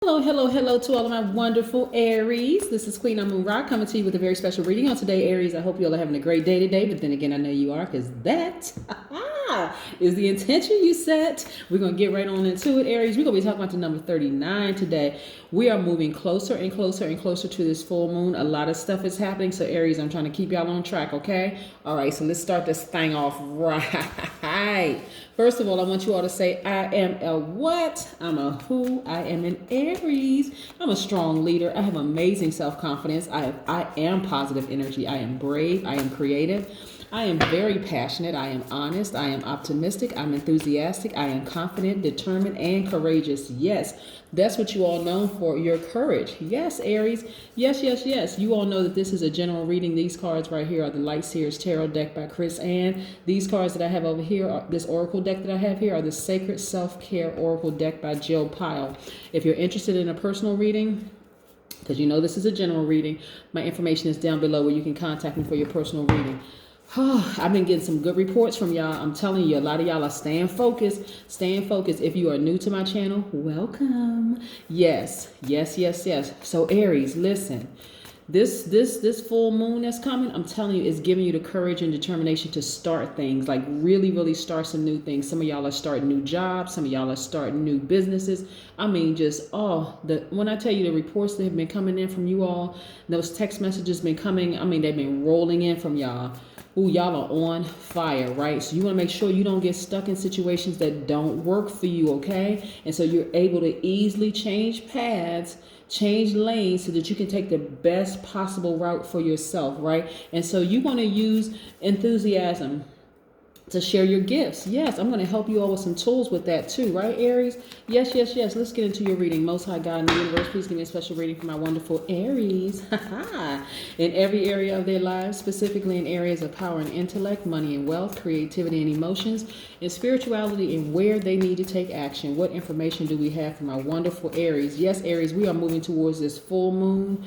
Hello, hello, hello to all of my wonderful Aries. This is Queen Amun Ra coming to you with a very special reading on today, Aries. I hope you all are having a great day today, but then again, I know you are because that is the intention you set. We're going to get right on into it, Aries. We're going to be talking about the number 39 today. We are moving closer and closer and closer to this full moon. A lot of stuff is happening, so Aries, I'm trying to keep y'all on track, okay? All right, so let's start this thing off right. First of all, I want you all to say, I am a what? I'm a who? I am an Aries. I'm a strong leader. I have amazing self-confidence. I am positive energy. I am brave. I am creative. I am very passionate. I am honest. I am optimistic. I'm enthusiastic. I am confident, determined, and courageous. Yes, that's what you all know for your courage. Yes, Aries. Yes, yes, yes. You all know that this is a general reading. These cards right here are the Light Seers Tarot deck by Chris Ann. These cards that I have over here, this Oracle deck that I have here, are the Sacred Self-Care Oracle deck by Jill Pyle. If you're interested in a personal reading, because you know this is a general reading, my information is down below where you can contact me for your personal reading. I've been getting some good reports from y'all. I'm telling you, a lot of y'all are staying focused. Staying focused. If you are new to my channel, welcome. Yes, yes, yes, yes. So Aries, listen. This full moon that's coming, I'm telling you, is giving you the courage and determination to start things, like really, really start some new things. Some of y'all are starting new jobs. Some of y'all are starting new businesses. I mean, just, when I tell you the reports that have been coming in from you all, those text messages been coming, I mean, they've been rolling in from y'all. Ooh, y'all are on fire, right? So you want to make sure you don't get stuck in situations that don't work for you, okay? And so you're able to easily change paths, change lanes so that you can take the best possible route for yourself, right? And so you want to use enthusiasm to share your gifts. Yes, I'm going to help you all with some tools with that too, right, Aries? Yes, yes, yes. Let's get into your reading. Most High God in the universe, please give me a special reading for my wonderful Aries. In every area of their lives, specifically in areas of power and intellect, money and wealth, creativity and emotions, and spirituality, and where they need to take action. What information do we have for my wonderful Aries? Yes, Aries, we are moving towards this full moon.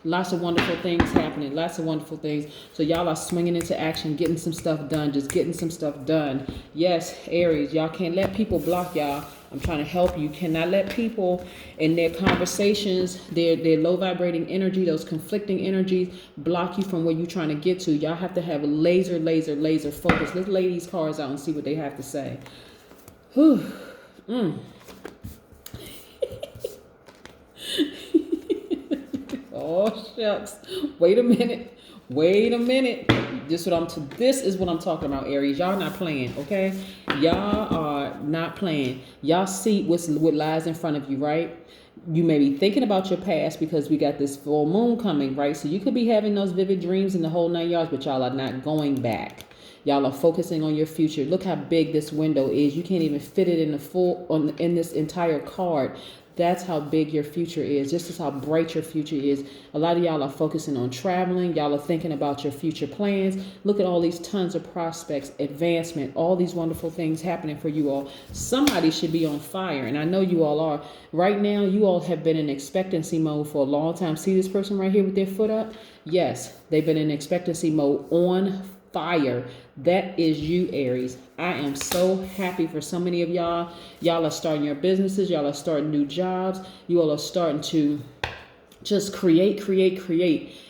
Lots of wonderful things happening. Lots of wonderful things. So y'all are swinging into action, getting some stuff done, just getting some stuff done. Yes, Aries, y'all can't let people block y'all. I'm trying to help you. Cannot let people in their conversations, their low vibrating energy, those conflicting energies, block you from where you're trying to get to. Y'all have to have laser focus. Let's lay these cards out and see what they have to say. Whew. Oh shucks. Wait a minute. This is what I'm talking about, Aries. Y'all not playing, okay? Y'all are not playing. Y'all see what lies in front of you, right? You may be thinking about your past because we got this full moon coming, right? So you could be having those vivid dreams in the whole 9 yards, but y'all are not going back. Y'all are focusing on your future. Look how big this window is. You can't even fit it in this entire card. That's how big your future is. Just as how bright your future is. A lot of y'all are focusing on traveling. Y'all are thinking about your future plans. Look at all these tons of prospects, advancement, all these wonderful things happening for you all. Somebody should be on fire, and I know you all are. Right now, you all have been in expectancy mode for a long time. See this person right here with their foot up? Yes, they've been in expectancy mode on fire. That is you, Aries. I am so happy for so many of y'all. Y'all are starting your businesses. Y'all are starting new jobs. You all are starting to just create.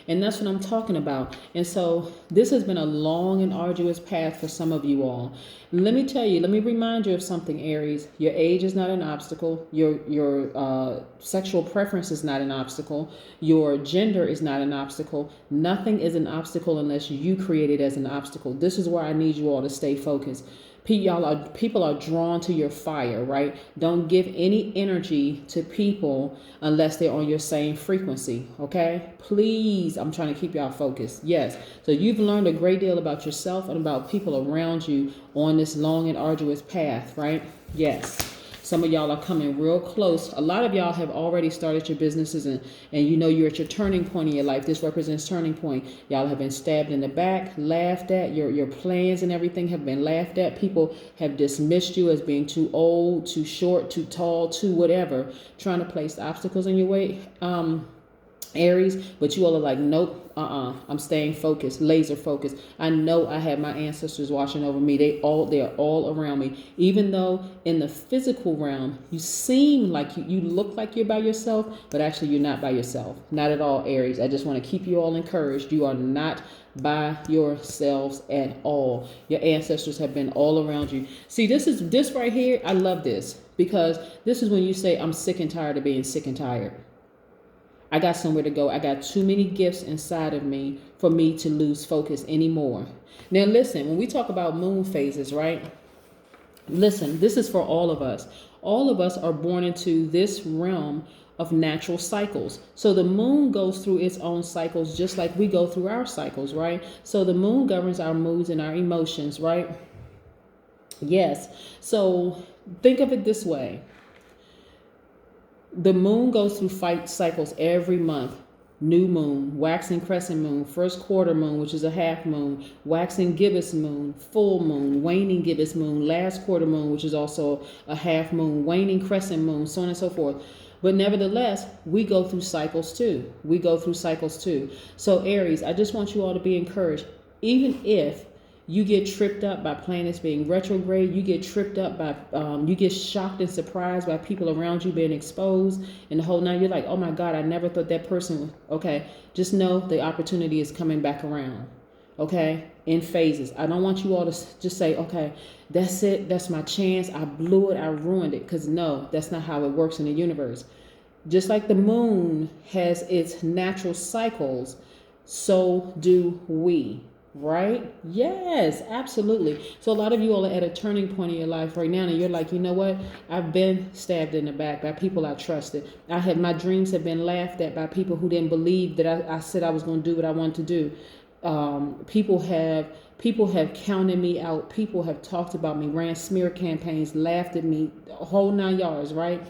And that's what I'm talking about. And so this has been a long and arduous path for some of you all. Let me tell you, let me remind you of something, Aries. Your age is not an obstacle. Your sexual preference is not an obstacle. Your gender is not an obstacle. Nothing is an obstacle unless you create it as an obstacle. This is where I need you all to stay focused. People are drawn to your fire, right? Don't give any energy to people unless they're on your same frequency, okay? Please, I'm trying to keep y'all focused. Yes. So you've learned a great deal about yourself and about people around you on this long and arduous path, right? Yes. Some of y'all are coming real close. A lot of y'all have already started your businesses and you know you're at your turning point in your life. This represents turning point. Y'all have been stabbed in the back, laughed at. Your plans and everything have been laughed at. People have dismissed you as being too old, too short, too tall, too whatever, trying to place obstacles in your way. Aries, but you all are like, nope, I'm staying focused, laser focused. I know I have my ancestors watching over me. They are all around me. Even though in the physical realm, you seem like you look like you're by yourself, but actually you're not by yourself. Not at all, Aries. I just want to keep you all encouraged. You are not by yourselves at all. Your ancestors have been all around you. See, this right here. I love this because this is when you say, I'm sick and tired of being sick and tired. I got somewhere to go. I got too many gifts inside of me for me to lose focus anymore. Now, listen, when we talk about moon phases, right? Listen, this is for all of us. All of us are born into this realm of natural cycles. So the moon goes through its own cycles just like we go through our cycles, right? So the moon governs our moods and our emotions, right? Yes. So think of it this way. The moon goes through cycles every month. New moon, waxing crescent moon, first quarter moon, which is a half moon, waxing gibbous moon, full moon, waning gibbous moon, last quarter moon, which is also a half moon, waning crescent moon, so on and so forth. But nevertheless, we go through cycles too. So Aries, I just want you all to be encouraged. Even if you get tripped up by planets being retrograde. You get tripped up by, you get shocked and surprised by people around you being exposed. And the whole night you're like, oh my God, I never thought that person. Okay, just know the opportunity is coming back around. Okay, in phases. I don't want you all to just say, okay, that's it. That's my chance. I blew it. I ruined it. Because no, that's not how it works in the universe. Just like the moon has its natural cycles, so do we. Right? Yes, absolutely. So a lot of you all are at a turning point in your life right now, and you're like, you know what? I've been stabbed in the back by people I trusted. My dreams have been laughed at by people who didn't believe that I said I was going to do what I wanted to do. People have counted me out. People have talked about me, ran smear campaigns, laughed at me, the whole 9 yards, right?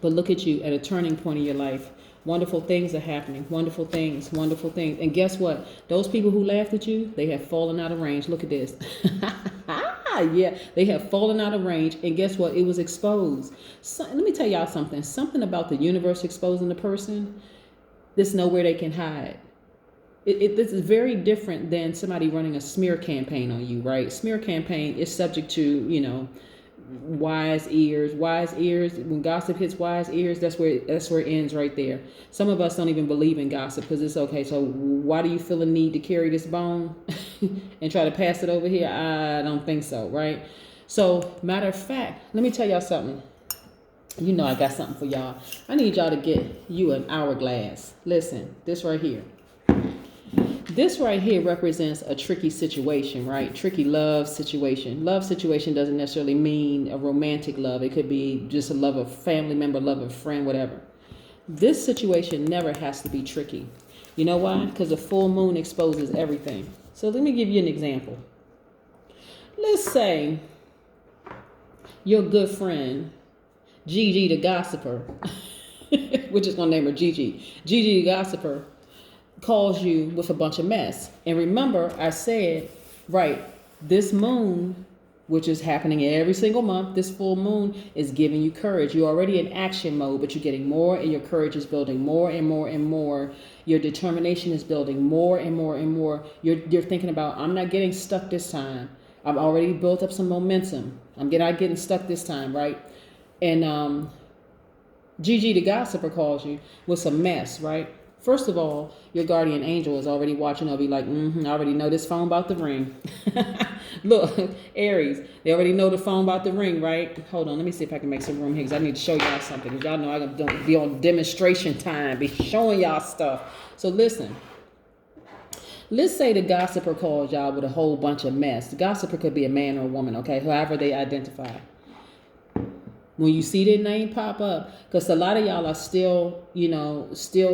But look at you at a turning point in your life. Wonderful things are happening. Wonderful things. And guess what? Those people who laughed at you, they have fallen out of range. Look at this. Yeah, they have fallen out of range. And guess what? It was exposed. So, let me tell y'all something. Something about the universe exposing the person, there's nowhere they can hide. This is very different than somebody running a smear campaign on you, right? Smear campaign is subject to, wise ears. When gossip hits wise ears, that's where it ends right there. Some of us don't even believe in gossip because it's okay. So why do you feel a need to carry this bone and try to pass it over here? I don't think so, right? So matter of fact, let me tell y'all something. I got something for y'all. I need y'all to get you an hourglass. Listen, this right here. This right here represents a tricky situation, right? Tricky love situation. Love situation doesn't necessarily mean a romantic love. It could be just a love of family member, love of friend, whatever. This situation never has to be tricky. You know why? Because the full moon exposes everything. So let me give you an example. Let's say your good friend, Gigi the gossiper, we're just going to name her Gigi. Gigi the gossiper calls you with a bunch of mess. And remember, I said, right, this moon, which is happening every single month, this full moon is giving you courage. You're already in action mode, but you're getting more, and your courage is building more and more and more. Your determination is building more and more and more. You're thinking about, I'm not getting stuck this time. I've already built up some momentum. I'm not getting stuck this time, right? And Gigi the gossiper calls you with some mess, right? First of all, your guardian angel is already watching over you like, I already know this phone about to ring. Look, Aries, they already know the phone about to ring, right? Hold on, let me see if I can make some room here because I need to show y'all something. Because y'all know I'm going to be on demonstration time, be showing y'all stuff. So listen, let's say the gossiper calls y'all with a whole bunch of mess. The gossiper could be a man or a woman, okay? However they identify. When you see their name pop up, because a lot of y'all are still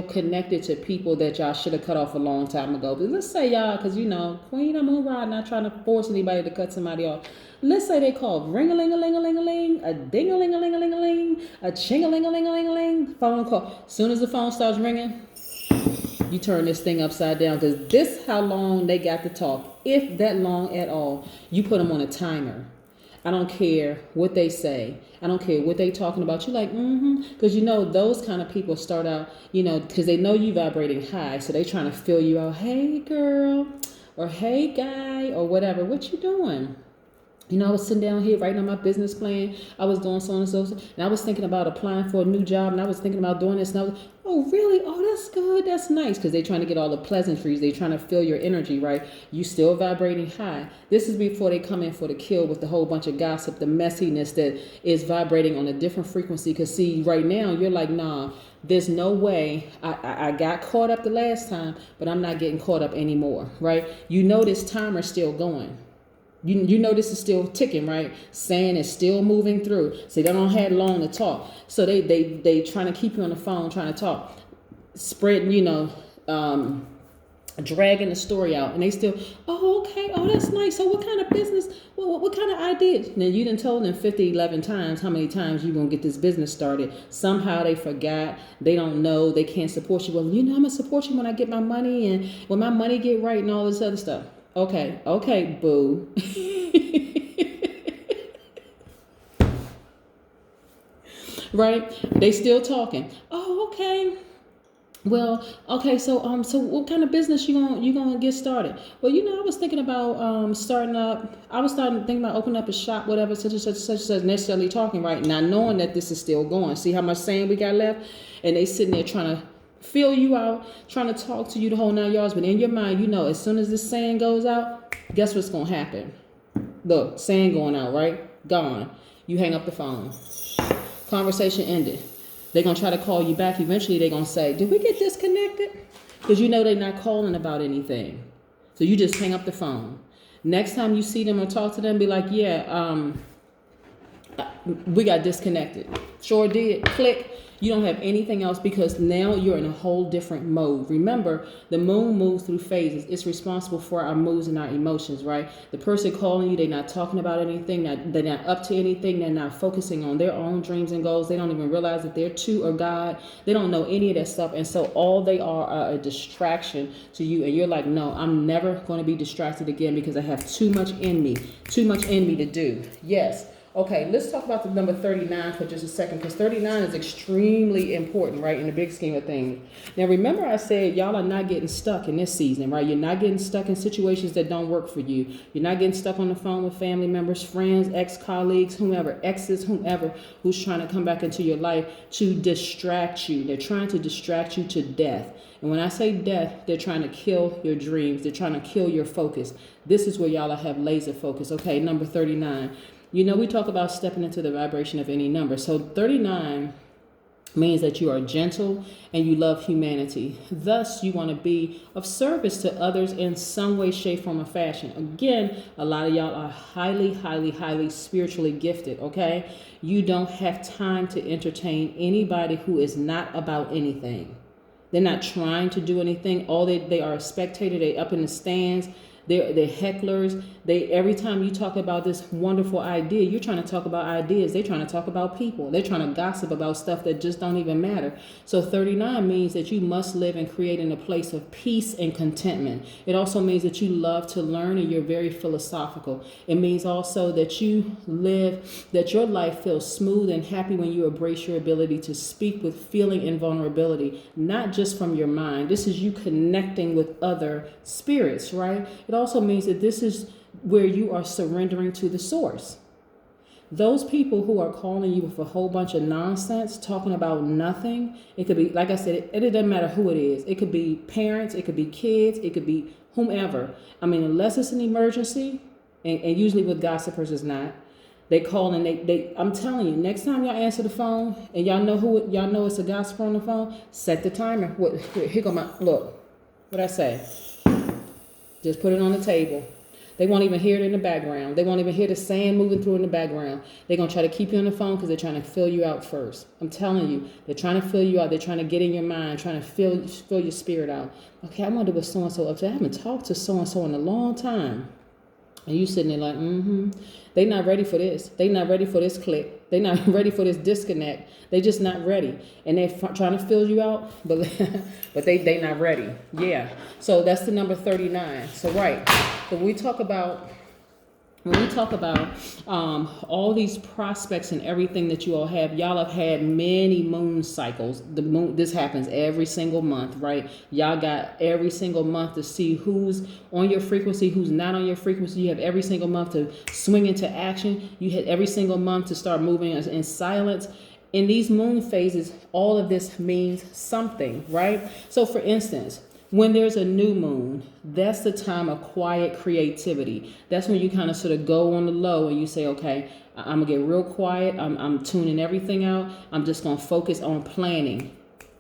connected to people that y'all should have cut off a long time ago. But let's say y'all, because Queen Amun Ra, not trying to force anybody to cut somebody off. Let's say they call ring-a-ling-a-ling-a-ling-a-ling, a ding-a-ling-a-ling-a-ling-a-ling, a ching-a-ling-a-ling-a-ling-a-ling, phone call. Soon as the phone starts ringing, you turn this thing upside down because this how long they got to talk. If that long at all, you put them on a timer. I don't care what they say. I don't care what they talking about. You like, because you know those kind of people start out, because they know you vibrating high, so they trying to fill you out. Hey girl, or hey guy, or whatever. What you doing? I was sitting down here writing on my business plan. I was doing so and so, and I was thinking about applying for a new job, and I was thinking about doing this, and I was, oh, really? Oh, that's good. That's nice, because they're trying to get all the pleasantries. They're trying to feel your energy, right? You still vibrating high. This is before they come in for the kill with the whole bunch of gossip, the messiness that is vibrating on a different frequency. Because, see, right now, you're like, nah, there's no way. I got caught up the last time, but I'm not getting caught up anymore, right? You know this timer's still going. You know this is still ticking, right? Sand is still moving through. See, they don't have long to talk. So they trying to keep you on the phone, trying to talk, spreading, dragging the story out. And they still, oh, okay. Oh, that's nice. So what kind of business, what kind of ideas? Now, you done told them 11 times how many times you going to get this business started. Somehow they forgot. They don't know. They can't support you. Well, I'm going to support you when I get my money and when my money get right and all this other stuff. Okay, boo. Right? They still talking. Oh, okay. Well, okay. So what kind of business you gonna get started? Well, I was thinking about starting up. I was thinking about opening up a shop, whatever, such and such. Necessarily talking right now, knowing that this is still going. See how much sand we got left, and they sitting there trying to fill you out, trying to talk to you the whole 9 yards. But in your mind, as soon as this sand goes out, guess what's going to happen? Look, sand going out, right? Gone. You hang up the phone. Conversation ended. They're going to try to call you back. Eventually, they're going to say, did we get disconnected? Because they're not calling about anything. So you just hang up the phone. Next time you see them or talk to them, be like, yeah, we got disconnected. Sure did. Click. You don't have anything else because now you're in a whole different mode. Remember, the moon moves through phases. It's responsible for our moods and our emotions, right? The person calling you, they're not talking about anything. They're not up to anything. They're not focusing on their own dreams and goals. They don't even realize that they're too or God. They don't know any of that stuff. And so all they are a distraction to you. And you're like, no, I'm never going to be distracted again because I have too much in me to do. Yes. Okay, let's talk about the number 39 for just a second, because 39 is extremely important, right, in the big scheme of things. Now, remember I said y'all are not getting stuck in this season, right? You're not getting stuck in situations that don't work for you. You're not getting stuck on the phone with family members, friends, ex-colleagues, whomever, exes, whomever, who's trying to come back into your life to distract you. They're trying to distract you to death. And when I say death, they're trying to kill your dreams. They're trying to kill your focus. This is where y'all have laser focus. Okay, number 39. We talk about stepping into the vibration of any number. So 39 means that you are gentle and you love humanity. Thus, you want to be of service to others in some way, shape, form, or fashion. Again, a lot of y'all are highly, highly, highly spiritually gifted, okay? You don't have time to entertain anybody who is not about anything. They're not trying to do anything. All they are a spectator. They up in the stands. They're hecklers. Every time you talk about this wonderful idea, you're trying to talk about ideas. They're trying to talk about people. They're trying to gossip about stuff that just don't even matter. So 39 means that you must live and create in a place of peace and contentment. It also means that you love to learn and you're very philosophical. It means also that that your life feels smooth and happy when you embrace your ability to speak with feeling and vulnerability, not just from your mind. This is you connecting with other spirits, right? It also means that this is where you are surrendering to the source. Those people who are calling you with a whole bunch of nonsense, talking about nothing, it could be, like I said, it doesn't matter who it is. It could be parents, it could be kids, it could be whomever. I mean, unless it's an emergency, and usually with gossipers it's not, they call and they I'm telling you, next time y'all answer the phone and y'all know it's a gossiper on the phone, set the timer. Here go look, what I say. Just put it on the table. They won't even hear it in the background. They won't even hear the sand moving through in the background. They're going to try to keep you on the phone because they're trying to fill you out first. I'm telling you, they're trying to fill you out. They're trying to get in your mind, trying to fill your spirit out. Okay, I wonder what so-and-so up to. I haven't talked to so-and-so in a long time. And you sitting there like, They not ready for this. They not ready for this click. They not ready for this disconnect. They just not ready. And they're trying to fill you out, but they not ready. Yeah. So that's the number 39. So right. So when we talk about when we talk about all these prospects and everything that you all have, y'all have had many moon cycles. The moon, this happens every single month, right? Y'all got every single month to see who's on your frequency, who's not on your frequency. You have every single month to swing into action. You had every single month to start moving in silence. In these moon phases, all of this means something, right? So for instance, when there's a new moon, that's the time of quiet creativity. That's when you kind of sort of go on the low and you say, okay, I'm gonna get real quiet. I'm tuning everything out. I'm just gonna focus on planning.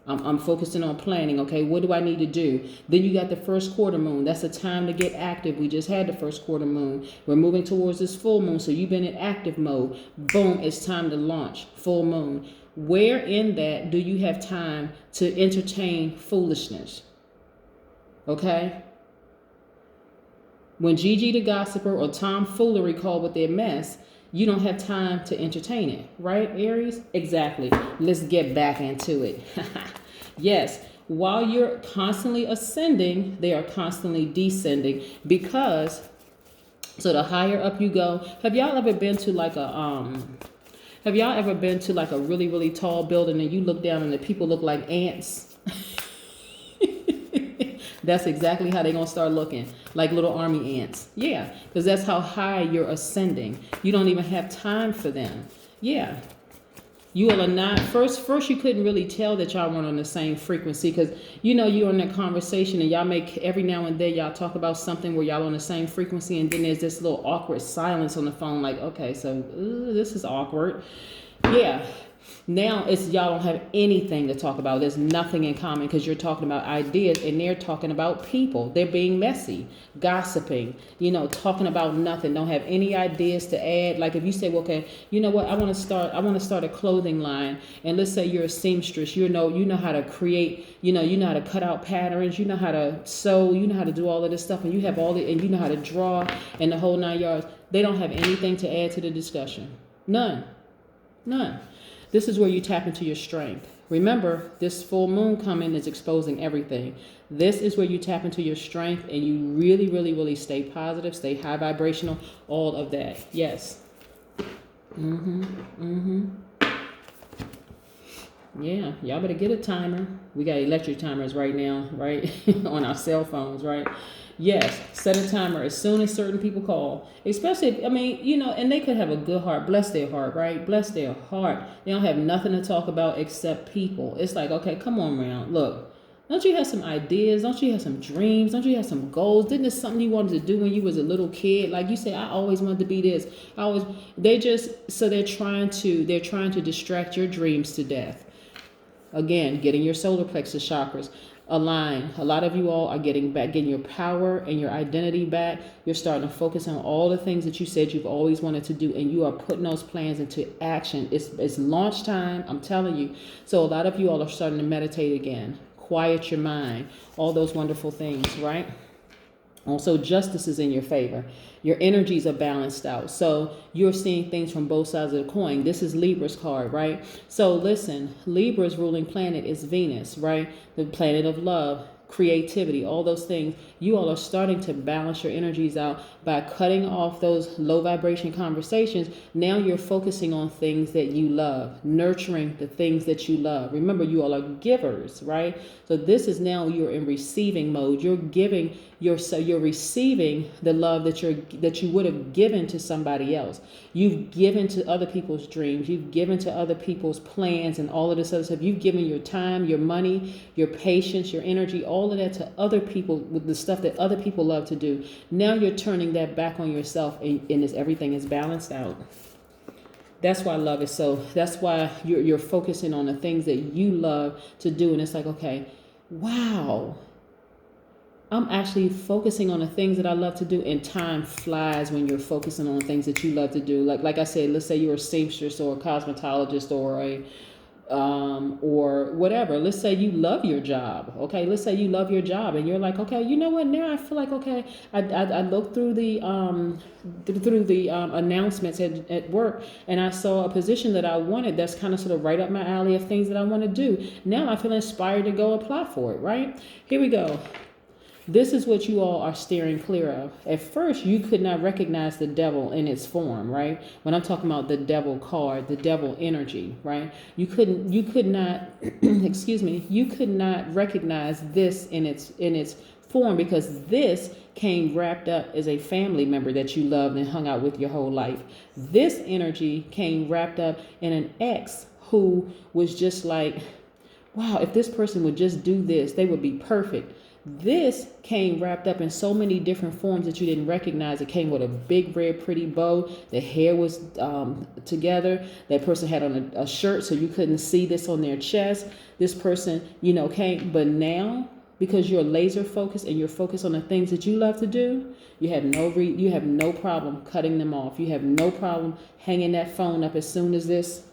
I'm focusing on planning. Okay, what do I need to do? Then you got the first quarter moon. That's the time to get active. We just had the first quarter moon. We're moving towards this full moon. So you've been in active mode. Boom, it's time to launch. Full moon. Where in that do you have time to entertain foolishness? Okay? When Gigi the gossiper or tomfoolery call with their mess, you don't have time to entertain it, right, Aries? Exactly. Let's get back into it. Yes, while you're constantly ascending, they are constantly descending because, so the higher up you go, have y'all ever been to like a really, really tall building and you look down and the people look like ants? That's exactly how they're going to start looking, like little army ants. Yeah, because that's how high you're ascending. You don't even have time for them. Yeah. You all are not, first you couldn't really tell that y'all weren't on the same frequency because, you're in that conversation and y'all make, every now and then y'all talk about something where y'all on the same frequency and then there's this little awkward silence on the phone like, okay, so this is awkward. Yeah. Now it's y'all don't have anything to talk about. There's nothing in common because you're talking about ideas and they're talking about people. They're being messy, gossiping, talking about nothing. Don't have any ideas to add. Like if you say, well, okay, you know what? I want to start a clothing line. And let's say you're a seamstress. You know how to create, you know how to cut out patterns. You know how to sew. You know how to do all of this stuff. And you have and you know how to draw and the whole 9 yards. They don't have anything to add to the discussion. None. This is where you tap into your strength. Remember, this full moon coming is exposing everything. This is where you tap into your strength and you really, really, really stay positive, stay high vibrational, all of that. Yes. Yeah, y'all better get a timer. We got electric timers right now, right? On our cell phones, right? Yes, set a timer as soon as certain people call. Especially, and they could have a good heart. Bless their heart, right? Bless their heart. They don't have nothing to talk about except people. It's like, okay, come on, round. Look, don't you have some ideas? Don't you have some dreams? Don't you have some goals? Didn't this something you wanted to do when you was a little kid? Like you say, I always wanted to be this. They're trying to distract your dreams to death. Again, getting your solar plexus chakras aligned. A lot of you all are getting your power and your identity back. You're starting to focus on all the things that you said you've always wanted to do, and you are putting those plans into action. It's launch time, I'm telling you. So a lot of you all are starting to meditate again. Quiet your mind. All those wonderful things, right? Also, justice is in your favor. Your energies are balanced out. So you're seeing things from both sides of the coin. This is Libra's card, right? So listen, Libra's ruling planet is Venus, right? The planet of love, creativity, all those things. You all are starting to balance your energies out by cutting off those low vibration conversations. Now you're focusing on things that you love, nurturing the things that you love. Remember, you all are givers, right? So this is now you're in receiving mode. You're giving you're receiving the love that you would have given to somebody else. You've given to other people's dreams. You've given to other people's plans and all of this other stuff. You've given your time, your money, your patience, your energy, all of that to other people with the stuff that other people love to do. Now you're turning that back on yourself and everything is balanced out. That's why love is that's why you're focusing on the things that you love to do. And it's like, okay, wow, I'm actually focusing on the things that I love to do, and time flies when you're focusing on things that you love to do. Like I said, let's say you're a seamstress or a cosmetologist or whatever. Let's say you love your job. Okay, let's say you love your job, and you're like, okay, you know what? Now I feel like, okay, I looked through the announcements at work, and I saw a position that I wanted. That's kind of sort of right up my alley of things that I want to do. Now I feel inspired to go apply for it. Right? Here we go. This is what you all are steering clear of. At first, you could not recognize the devil in its form, right? When I'm talking about the devil card, the devil energy, right? You could not, excuse me, you could not recognize this in its form, because this came wrapped up as a family member that you loved and hung out with your whole life. This energy came wrapped up in an ex who was just like, wow, if this person would just do this, they would be perfect. This came wrapped up in so many different forms that you didn't recognize. It came with a big red pretty bow. The hair was together. That person had on a shirt so you couldn't see this on their chest. This person, came. But now, because you're laser focused and you're focused on the things that you love to do, you have no problem cutting them off. You have no problem hanging that phone up as soon as this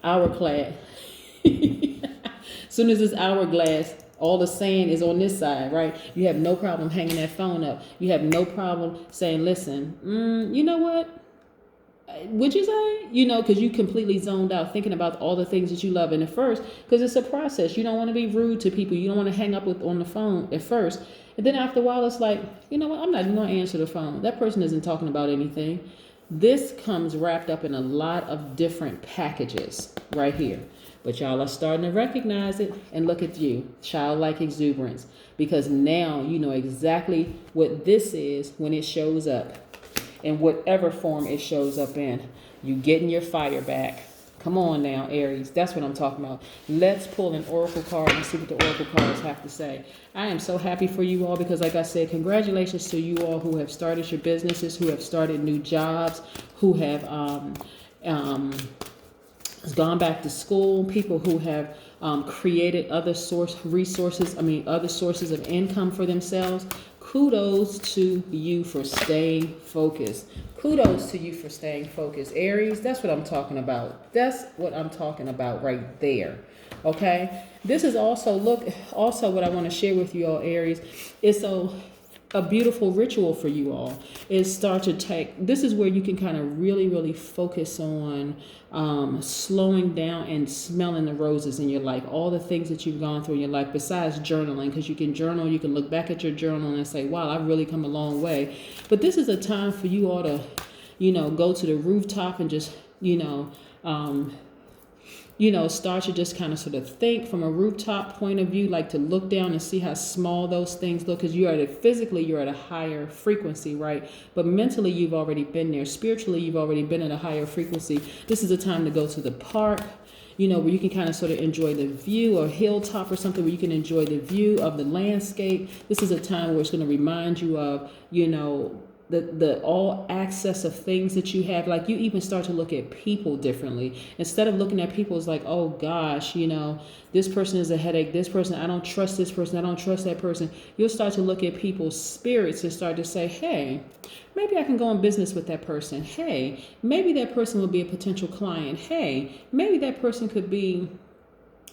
hourglass. Soon as this hourglass, all the sand is on this side, right? You have no problem hanging that phone up. You have no problem saying, listen, you know what? Would you say? Because you completely zoned out thinking about all the things that you love. And at first, because it's a process, you don't want to be rude to people. You don't want to hang up on the phone at first. And then after a while, it's like, you know what? I'm not even going to answer the phone. That person isn't talking about anything. This comes wrapped up in a lot of different packages right here. But y'all are starting to recognize it, and look at you, childlike exuberance, because now you know exactly what this is when it shows up, in whatever form it shows up in. You getting your fire back. Come on now, Aries. That's what I'm talking about. Let's pull an oracle card and see what the oracle cards have to say. I am so happy for you all because, like I said, congratulations to you all who have started your businesses, who have started new jobs, who have gone back to school, people who have created other sources of income for themselves. Kudos to you for staying focused. Kudos to you for staying focused, Aries. That's what I'm talking about. That's what I'm talking about right there. Okay. This is also what I want to share with you all, Aries. It's a beautiful ritual for you all is this is where you can kind of really, really focus on slowing down and smelling the roses in your life, all the things that you've gone through in your life, besides journaling, because you can journal, you can look back at your journal and say, wow, I've really come a long way. But this is a time for you all to, go to the rooftop and just, start to just kind of sort of think from a rooftop point of view, like to look down and see how small those things look, because you're at a higher frequency, right? But mentally, you've already been there. Spiritually, you've already been at a higher frequency. This is a time to go to the park, where you can kind of sort of enjoy the view, or hilltop or something where you can enjoy the view of the landscape. This is a time where it's going to remind you of, the all access of things that you have. Like, you even start to look at people differently. Instead of looking at people as like, oh gosh, this person is a headache, this person, I don't trust this person, I don't trust that person. You'll start to look at people's spirits and start to say, hey, maybe I can go in business with that person. Hey, maybe that person will be a potential client. Hey, maybe that person could be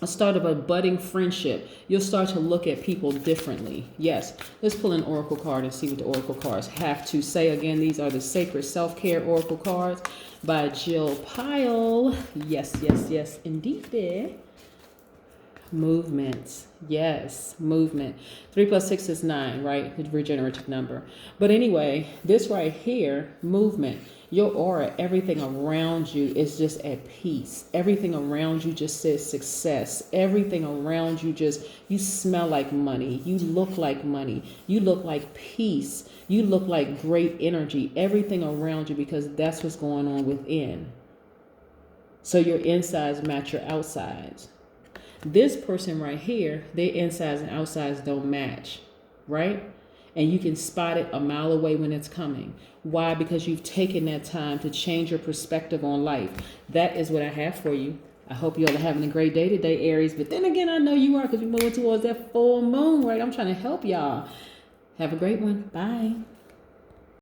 a start of a budding friendship. You'll start to look at people differently. Yes, let's pull an oracle card and see what the oracle cards have to say. Again, these are the Sacred Self-Care Oracle cards by Jill Pyle. Yes, indeed. Movements. Yes, movement. 3 + 6 is 9, right? The regenerative number. But anyway, this right here, movement. Your aura, everything around you is just at peace. Everything around you just says success. Everything around you you smell like money. You look like money. You look like peace. You look like great energy. Everything around you, because that's what's going on within. So your insides match your outsides. This person right here, their insides and outsides don't match, right? And you can spot it a mile away when it's coming. Why? Because you've taken that time to change your perspective on life. That is what I have for you. I hope you all are having a great day today, Aries. But then again, I know you are, because we're moving towards that full moon, right? I'm trying to help y'all. Have a great one. Bye.